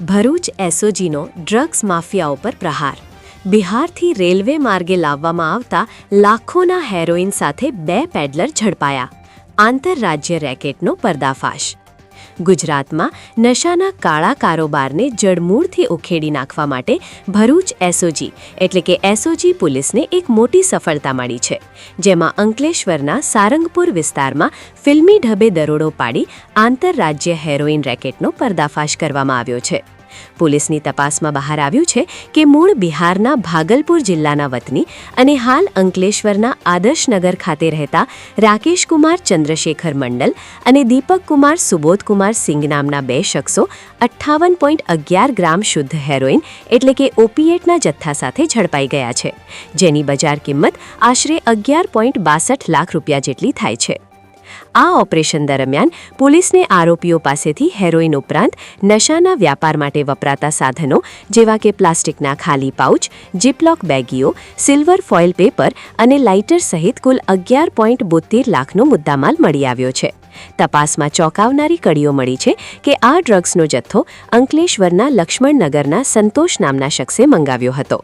Bharuch એસઓજીનો drugs માફિયાઓ પર પ્રહાર. બિહારથી railway માર્ગે લાવવામાં આવતા લાખોના હેરોઇન સાથે 2 પેડલર ઝડપાયા. આંતરરાજ્ય રેકેટનો પર્દાફાશ. ગુજરાતમાં નશાના કાળા કારોબારને જડમૂળથી ઉખેડી નાખવા માટે ભરૂચ એસઓજી એટલે કે એસઓજી પોલીસને એક મોટી સફળતા મળી છે, જેમાં અંકલેશ્વરના સારંગપુર વિસ્તારમાં ફિલ્મી ઢબે દરોડો પાડી આંતરરાજ્ય હેરોઇન રેકેટનો પર્દાફાશ કરવામાં આવ્યો છે. પોલીસની તપાસમાં બહાર આવ્યું છે કે મૂળ બિહારના ભાગલપુર જિલ્લાના વતની અને હાલ અંકલેશ્વરના આદર્શનગર ખાતે રહેતા રાકેશકુમાર ચંદ્રશેખર મંડલ અને દીપકકુમાર સુબોધકુમાર સિંઘ નામના 2 શખ્સો 58.11 ગ્રામ શુદ્ધ હેરોઇન એટલે કે ઓપિએટના જથ્થા સાથે ઝડપાઈ ગયા છે, જેની બજાર કિંમત આશરે 11.62 લાખ રૂપિયા જેટલી થાય છે. આ ઓપરેશન દરમિયાન પોલીસને આરોપીઓ પાસેથી હેરોઇન ઉપરાંત નશાના વ્યાપાર માટે વપરાતા સાધનો જેવા કે પ્લાસ્ટિકના ખાલી પાઉચ, જીપલોક બેગીઓ, સિલ્વર ફોઇલ પેપર અને લાઇટર સહિત કુલ 11.72 લાખનો મુદ્દામાલ મળી આવ્યો છે. તપાસમાં ચોંકાવનારી કડીઓ મળી છે કે આ ડ્રગ્સનો જથ્થો અંકલેશ્વરના લક્ષ્મણનગરના સંતોષ નામના શખ્સે મંગાવ્યો હતો.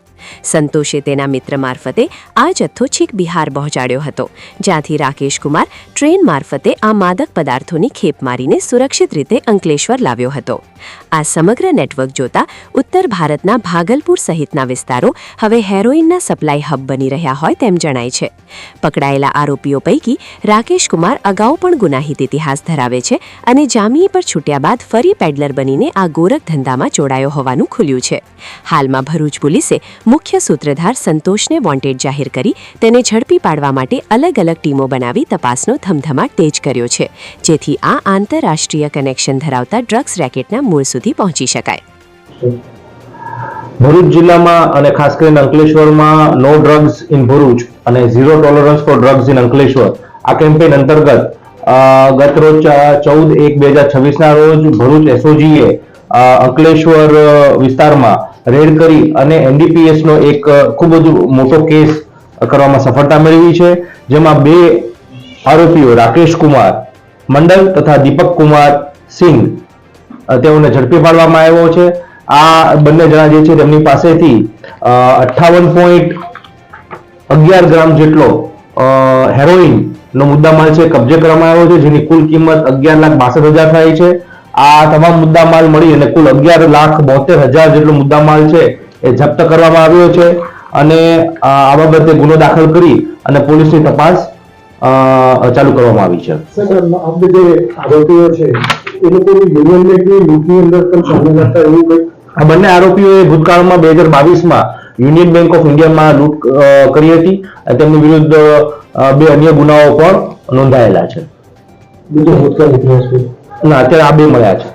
સંતોષે તેના મિત્ર મારફતે આ જથ્થો છેક બિહાર પહોંચાડ્યો હતો, જ્યાંથી રાકેશકુમાર ટ્રેન મારફતે આ માદક પદાર્થોની ખેપ મારીને સુરક્ષિત રીતે અંકલેશ્વર લાવ્યો હતો. આ સમગ્ર નેટવર્ક જોતા ઉત્તર ભારતના ભાગલપુર સહિતના વિસ્તારો હવે હેરોઇનના સપ્લાય હબ બની રહ્યા હોય તેમ જણાય છે. પકડાયેલા આરોપીઓ પૈકી રાકેશકુમાર અગાઉ પણ ગુનાહિત ઇતિહાસ ધરાવે છે અને જામીન પર છૂટ્યા બાદ ફરી પેડલર બનીને આ ગોરખ ધંધામાં જોડાયો હોવાનું ખુલ્યું છે. હાલમાં ભરૂચ પોલીસે મુખ્ય સૂત્રધાર સંતોષને વોન્ટેડ જાહેર કરી તેને ઝડપી પાડવા માટે અલગ અલગ ટીમો બનાવી તપાસનો ધમધમાટ તેજ કર્યો છે, જેથી આ આંતરરાષ્ટ્રીય કનેક્શન ધરાવતા ડ્રગ્સ રેકેટના મૂળ સુધી પહોંચી શકાય. ભરૂચ જિલ્લામાં અને ખાસ કરીને અંકલેશ્વરમાં નો ડ્રગ્સ ઇન ભરૂચ અને zero tolerance for drugs in Ankleshwar આ કેમ્પેન અંતર્ગત ગત રોજ 14/1/2026 ના રોજ ભરૂચ એસઓજીએ અંકલેશ્વર વિસ્તારમાં રેડ કરી અને એનડીપીએસ નો એક ખૂબ જ મોટો કેસ કરવામાં સફળતા મેળવી છે, જેમાં 2 આરોપીઓ રાકેશકુમાર મંડલ તથા દીપકકુમાર સિંઘ તેઓને ઝડપી પાડવામાં આવ્યો છે. આ બંને જણા જે છે તેમની પાસેથી 58.11 ગ્રામ જેટલો હેરોઇન નો મુદ્દામાલ છે કબજે કરવામાં આવ્યો છે, જેની કુલ કિંમત 11,62,000 થાય છે. આ તમામ મુદ્દામાલ મળી અને કુલ 11,72,000 જેટલો મુદ્દામાલ છે એ જપ્ત કરવામાં આવ્યો છે અને આ બાબતે ગુનો દાખલ કરી અને પોલીસની તપાસ ચાલુ કરવામાં આવી છે. સર, આપણે જે આરોપીઓ છે એ લોકોની યુનિયન કે લૂંટની અંદર પણ સામેલ હતા એવું કંઈ? આ બંને આરોપીઓએ ભૂતકાળમાં 2022માં યુનિયન બેંક ઓફ ઇન્ડિયામાં લૂંટ કરી હતી અને તેમની વિરુદ્ધ 2 અન્ય ગુનાઓ પણ નોંધાયેલા છે. બીજો ભૂતકાળ ઇતિહાસ ના, અત્યારે આ 2 મળ્યા છે.